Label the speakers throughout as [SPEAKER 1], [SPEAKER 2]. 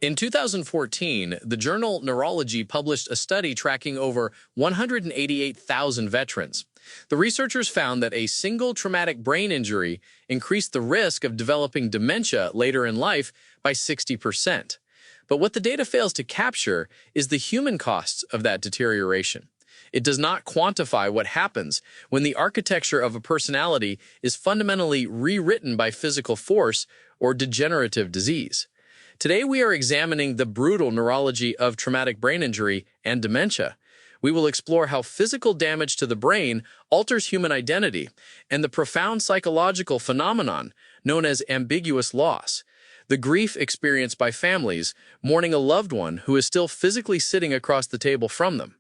[SPEAKER 1] In 2014, the journal Neurology published a study tracking over 188,000 veterans. The researchers found that a single traumatic brain injury increased the risk of developing dementia later in life by 60%. But what the data fails to capture is the human costs of that deterioration. It does not quantify what happens when the architecture of a personality is fundamentally rewritten by physical force or degenerative disease. Today, we are examining the brutal neurology of traumatic brain injury and dementia. We will explore how physical damage to the brain alters human identity and the profound psychological phenomenon known as ambiguous loss, the grief experienced by families mourning a loved one who is still physically sitting across the table from them.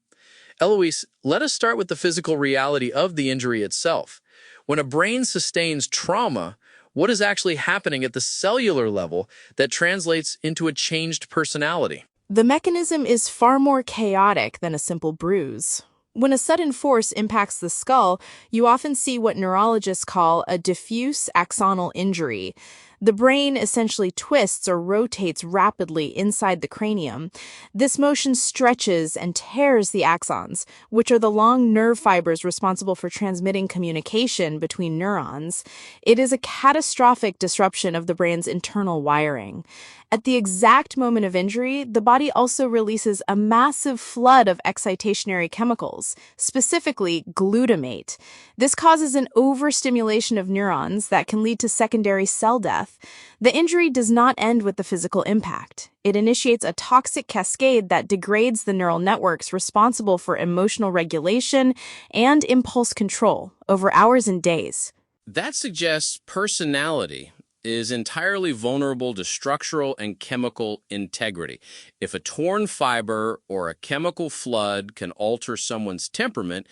[SPEAKER 1] Eloise, let us start with the physical reality of the injury itself. When a brain sustains trauma, what is actually happening at the cellular level that translates into a changed personality?
[SPEAKER 2] The mechanism is far more chaotic than a simple bruise. When a sudden force impacts the skull, you often see what neurologists call a diffuse axonal injury. The brain essentially twists or rotates rapidly inside the cranium. This motion stretches and tears the axons, which are the long nerve fibers responsible for transmitting communication between neurons. It is a catastrophic disruption of the brain's internal wiring. At the exact moment of injury, the body also releases a massive flood of excitationary chemicals, specifically glutamate. This causes an overstimulation of neurons that can lead to secondary cell death. The injury does not end with the physical impact. It initiates a toxic cascade that degrades the neural networks responsible for emotional regulation and impulse control over hours and days.
[SPEAKER 1] That suggests personality is entirely vulnerable to structural and chemical integrity. If a torn fiber or a chemical flood can alter someone's temperament,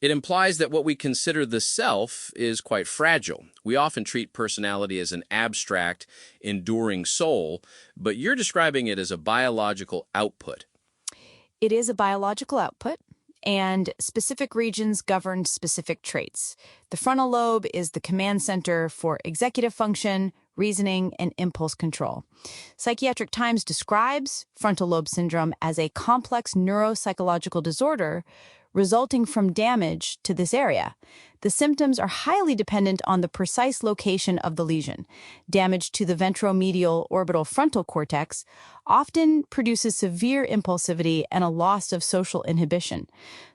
[SPEAKER 1] it implies that what we consider the self is quite fragile. We often treat personality as an abstract, enduring soul, but you're describing it as a biological output.
[SPEAKER 3] It is a biological output, and specific regions govern specific traits. The frontal lobe is the command center for executive function, reasoning, and impulse control. Psychiatric Times describes frontal lobe syndrome as a complex neuropsychological disorder resulting from damage to this area. The symptoms are highly dependent on the precise location of the lesion. Damage to the ventromedial orbital frontal cortex often produces severe impulsivity and a loss of social inhibition.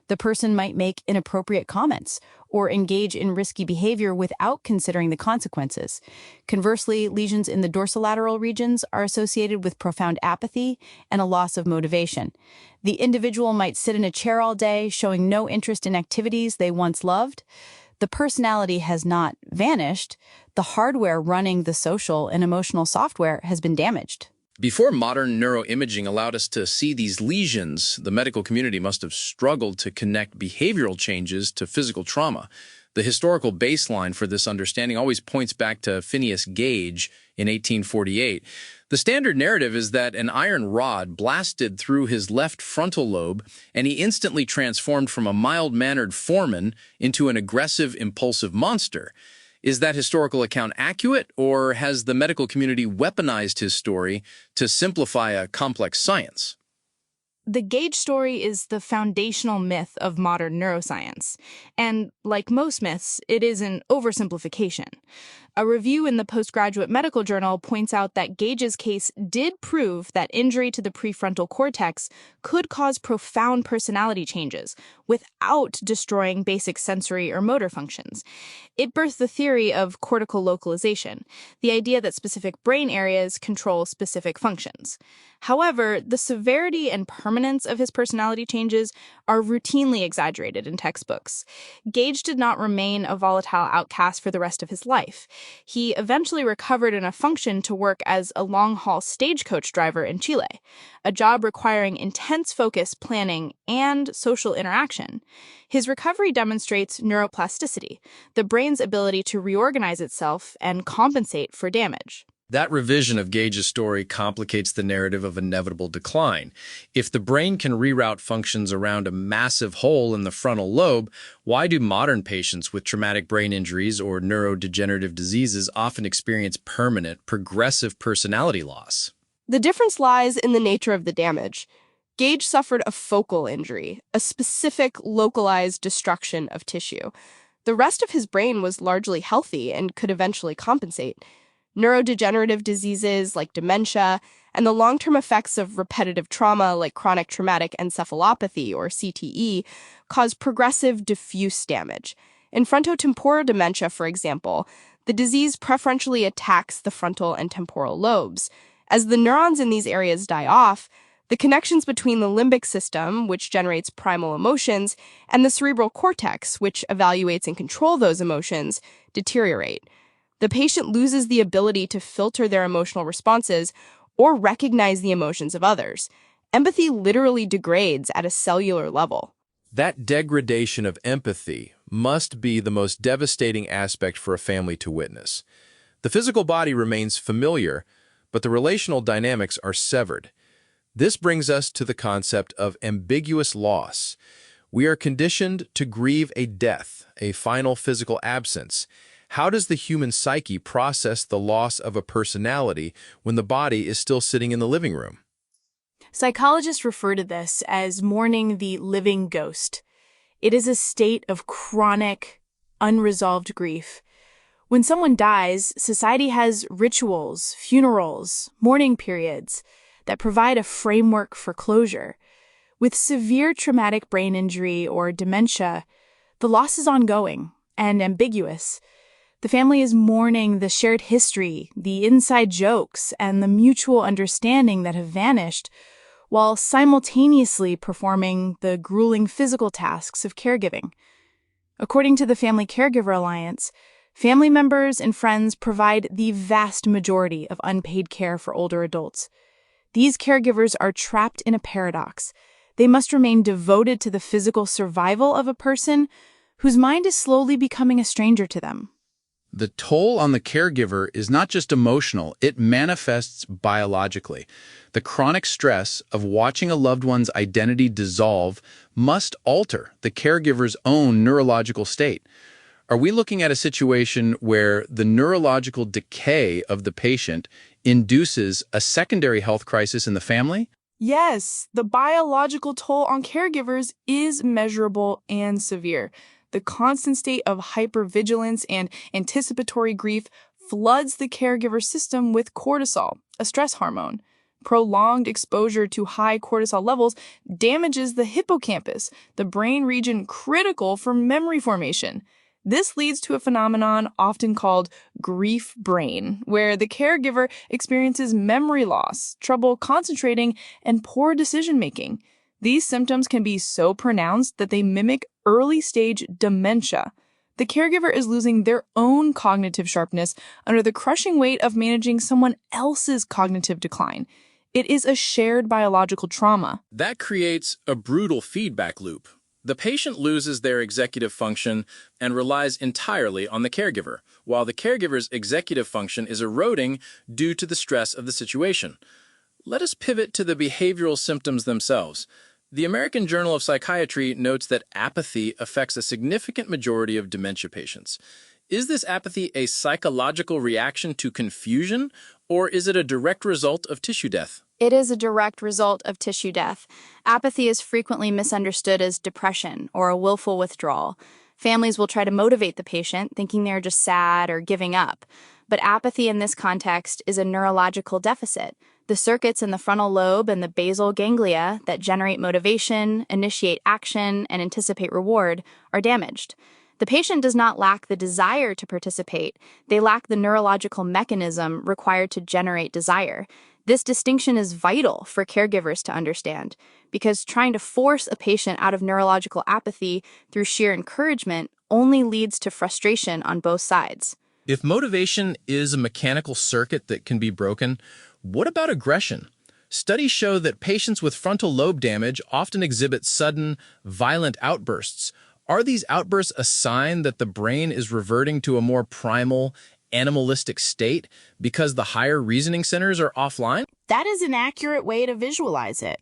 [SPEAKER 3] The person might make inappropriate comments or engage in risky behavior without considering the consequences. Conversely, lesions in the dorsolateral regions are associated with profound apathy and a loss of motivation. The individual might sit in a chair all day, showing no interest in activities they once loved. The personality has not vanished. The hardware running the social and emotional software has been damaged.
[SPEAKER 1] Before modern neuroimaging allowed us to see these lesions, the medical community must have struggled to connect behavioral changes to physical trauma. The historical baseline for this understanding always points back to Phineas Gage in 1848. The standard narrative is that an iron rod blasted through his left frontal lobe, and he instantly transformed from a mild-mannered foreman into an aggressive, impulsive monster. Is that historical account accurate, or has the medical community weaponized his story to simplify a complex science?
[SPEAKER 2] The Gage story is the foundational myth of modern neuroscience, and like most myths, it is an oversimplification. A review in the Postgraduate Medical Journal points out that Gage's case did prove that injury to the prefrontal cortex could cause profound personality changes without destroying basic sensory or motor functions. It birthed the theory of cortical localization, the idea that specific brain areas control specific functions. However, the severity and permanence of his personality changes are routinely exaggerated in textbooks. Gage did not remain a volatile outcast for the rest of his life. He eventually recovered enough function to work as a long-haul stagecoach driver in Chile, a job requiring intense focus, planning, and social interaction. His recovery demonstrates neuroplasticity, the brain's ability to reorganize itself and compensate for damage.
[SPEAKER 1] That revision of Gage's story complicates the narrative of inevitable decline. If the brain can reroute functions around a massive hole in the frontal lobe, why do modern patients with traumatic brain injuries or neurodegenerative diseases often experience permanent, progressive personality loss?
[SPEAKER 4] The difference lies in the nature of the damage. Gage suffered a focal injury, a specific localized destruction of tissue. The rest of his brain was largely healthy and could eventually compensate. Neurodegenerative diseases like dementia and the long-term effects of repetitive trauma like chronic traumatic encephalopathy or CTE cause progressive diffuse damage. In frontotemporal dementia, for example, the disease preferentially attacks the frontal and temporal lobes. As the neurons in these areas die off, the connections between the limbic system, which generates primal emotions, and the cerebral cortex, which evaluates and controls those emotions, deteriorate. The patient loses the ability to filter their emotional responses or recognize the emotions of others. Empathy literally degrades at a cellular level.
[SPEAKER 1] That degradation of empathy must be the most devastating aspect for a family to witness. The physical body remains familiar, but the relational dynamics are severed. This brings us to the concept of ambiguous loss. We are conditioned to grieve a death, a final physical absence. How does the human psyche process the loss of a personality when the body is still sitting in the living room?
[SPEAKER 2] Psychologists refer to this as mourning the living ghost. It is a state of chronic, unresolved grief. When someone dies, society has rituals, funerals, mourning periods that provide a framework for closure. With severe traumatic brain injury or dementia, the loss is ongoing and ambiguous. The family is mourning the shared history, the inside jokes, and the mutual understanding that have vanished, while simultaneously performing the grueling physical tasks of caregiving. According to the Family Caregiver Alliance, family members and friends provide the vast majority of unpaid care for older adults. These caregivers are trapped in a paradox. They must remain devoted to the physical survival of a person whose mind is slowly becoming a stranger to them.
[SPEAKER 5] The toll on the caregiver is not just emotional, it manifests biologically. The chronic stress of watching a loved one's identity dissolve must alter the caregiver's own neurological state. Are we looking at a situation where the neurological decay of the patient induces a secondary health crisis in the family?
[SPEAKER 4] Yes, the biological toll on caregivers is measurable and severe. The constant state of hypervigilance and anticipatory grief floods the caregiver system with cortisol, a stress hormone. Prolonged exposure to high cortisol levels damages the hippocampus, the brain region critical for memory formation. This leads to a phenomenon often called grief brain, where the caregiver experiences memory loss, trouble concentrating, and poor decision-making. These symptoms can be so pronounced that they mimic early-stage dementia. The caregiver is losing their own cognitive sharpness under the crushing weight of managing someone else's cognitive decline. It is a shared biological trauma.
[SPEAKER 1] That creates a brutal feedback loop. The patient loses their executive function and relies entirely on the caregiver, while the caregiver's executive function is eroding due to the stress of the situation. Let us pivot to the behavioral symptoms themselves. The American Journal of Psychiatry notes that apathy affects a significant majority of dementia patients. Is this apathy a psychological reaction to confusion, or is it a direct result of tissue death?
[SPEAKER 2] It is a direct result of tissue death. Apathy is frequently misunderstood as depression or a willful withdrawal. Families will try to motivate the patient, thinking they're just sad or giving up. But apathy in this context is a neurological deficit. The circuits in the frontal lobe and the basal ganglia that generate motivation, initiate action, and anticipate reward are damaged. The patient does not lack the desire to participate. They lack the neurological mechanism required to generate desire. This distinction is vital for caregivers to understand, because trying to force a patient out of neurological apathy through sheer encouragement only leads to frustration on both sides.
[SPEAKER 1] If motivation is a mechanical circuit that can be broken, what about aggression? Studies show that patients with frontal lobe damage often exhibit sudden, violent outbursts. Are these outbursts a sign that the brain is reverting to a more primal, animalistic state because the higher reasoning centers are offline?
[SPEAKER 6] That is an accurate way to visualize it.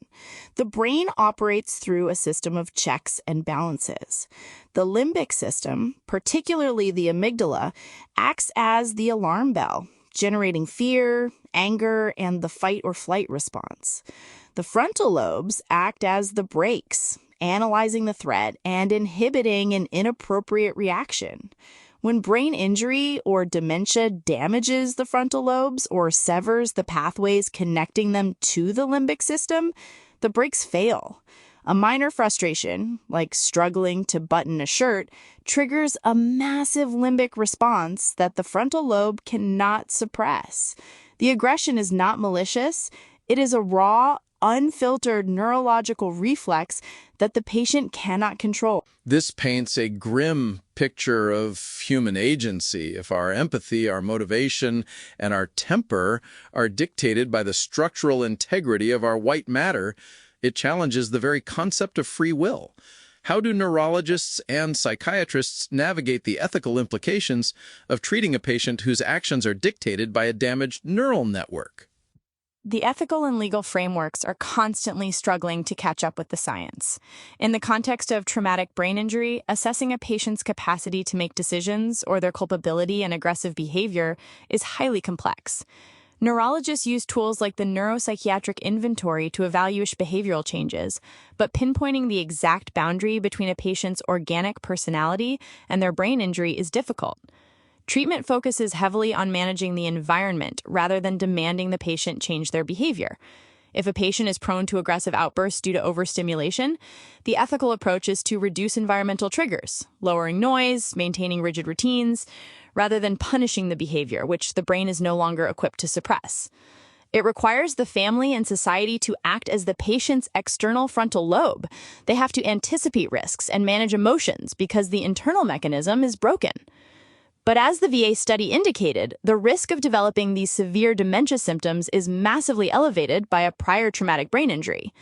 [SPEAKER 6] The brain operates through a system of checks and balances. The limbic system, particularly the amygdala, acts as the alarm bell. generating fear, anger, and the fight or flight response. The frontal lobes act as the brakes, analyzing the threat and inhibiting an inappropriate reaction. When brain injury or dementia damages the frontal lobes or severs the pathways connecting them to the limbic system, the brakes fail. A minor frustration, like struggling to button a shirt, triggers a massive limbic response that the frontal lobe cannot suppress. The aggression is not malicious. It is a raw, unfiltered neurological reflex that the patient cannot control.
[SPEAKER 5] This paints a grim picture of human agency. If our empathy, our motivation, and our temper are dictated by the structural integrity of our white matter, it challenges the very concept of free will. How do neurologists and psychiatrists navigate the ethical implications of treating a patient whose actions are dictated by a damaged neural network?
[SPEAKER 2] The ethical and legal frameworks are constantly struggling to catch up with the science. In the context of traumatic brain injury, assessing a patient's capacity to make decisions or their culpability in aggressive behavior is highly complex. Neurologists use tools like the neuropsychiatric inventory to evaluate behavioral changes, but pinpointing the exact boundary between a patient's organic personality and their brain injury is difficult. Treatment focuses heavily on managing the environment rather than demanding the patient change their behavior. If a patient is prone to aggressive outbursts due to overstimulation, the ethical approach is to reduce environmental triggers, lowering noise, maintaining rigid routines, rather than punishing the behavior, which the brain is no longer equipped to suppress. It requires the family and society to act as the patient's external frontal lobe. They have to anticipate risks and manage emotions because the internal mechanism is broken. But as the VA study indicated, the risk of developing these severe dementia symptoms is massively elevated by a prior traumatic brain injury.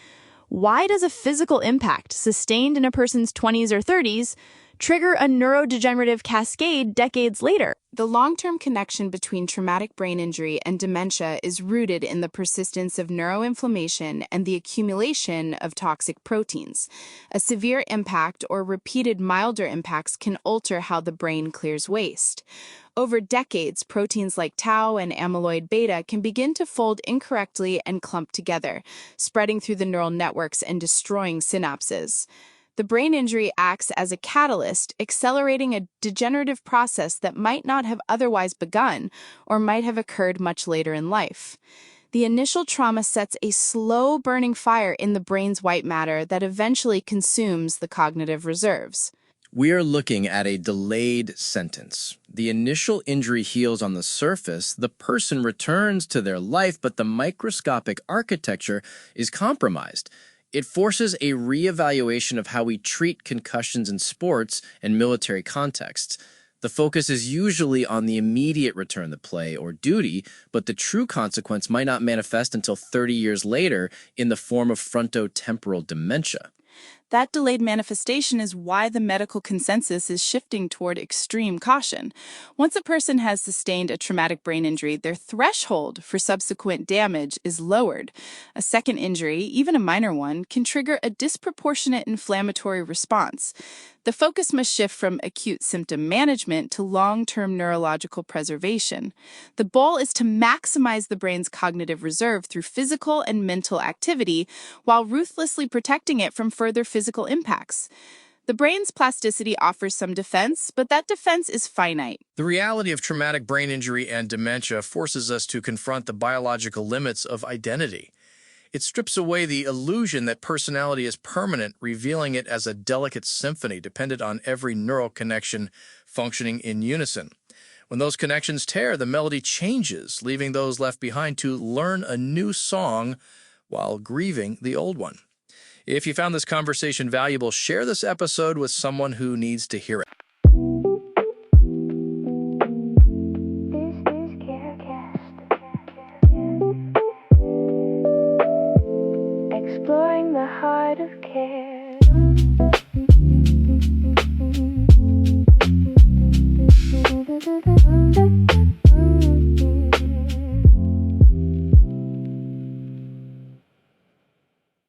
[SPEAKER 2] Why does a physical impact sustained in a person's 20s or 30s trigger a neurodegenerative cascade decades later?
[SPEAKER 6] The long-term connection between traumatic brain injury and dementia is rooted in the persistence of neuroinflammation and the accumulation of toxic proteins. A severe impact or repeated milder impacts can alter how the brain clears waste. Over decades, proteins like tau and amyloid beta can begin to fold incorrectly and clump together, spreading through the neural networks and destroying synapses. The brain injury acts as a catalyst, accelerating a degenerative process that might not have otherwise begun or might have occurred much later in life. The initial trauma sets a slow-burning fire in the brain's white matter that eventually consumes the cognitive reserves.
[SPEAKER 7] We are looking at a delayed sentence. The initial injury heals on the surface, the person returns to their life, but the microscopic architecture is compromised. It forces a reevaluation of how we treat concussions in sports and military contexts. The focus is usually on the immediate return to play or duty, but the true consequence might not manifest until 30 years later in the form of frontotemporal dementia.
[SPEAKER 6] That delayed manifestation is why the medical consensus is shifting toward extreme caution. Once a person has sustained a traumatic brain injury, their threshold for subsequent damage is lowered. A second injury, even a minor one, can trigger a disproportionate inflammatory response. The focus must shift from acute symptom management to long-term neurological preservation. The goal is to maximize the brain's cognitive reserve through physical and mental activity while ruthlessly protecting it from further physical impacts. The brain's plasticity offers some defense, but that defense is finite.
[SPEAKER 1] The reality of traumatic brain injury and dementia forces us to confront the biological limits of identity. It strips away the illusion that personality is permanent, revealing it as a delicate symphony dependent on every neural connection functioning in unison. When those connections tear, the melody changes, leaving those left behind to learn a new song while grieving the old one. If you found this conversation valuable, share this episode with someone who needs to hear it.
[SPEAKER 8] This is CARECAST. Exploring the heart of care.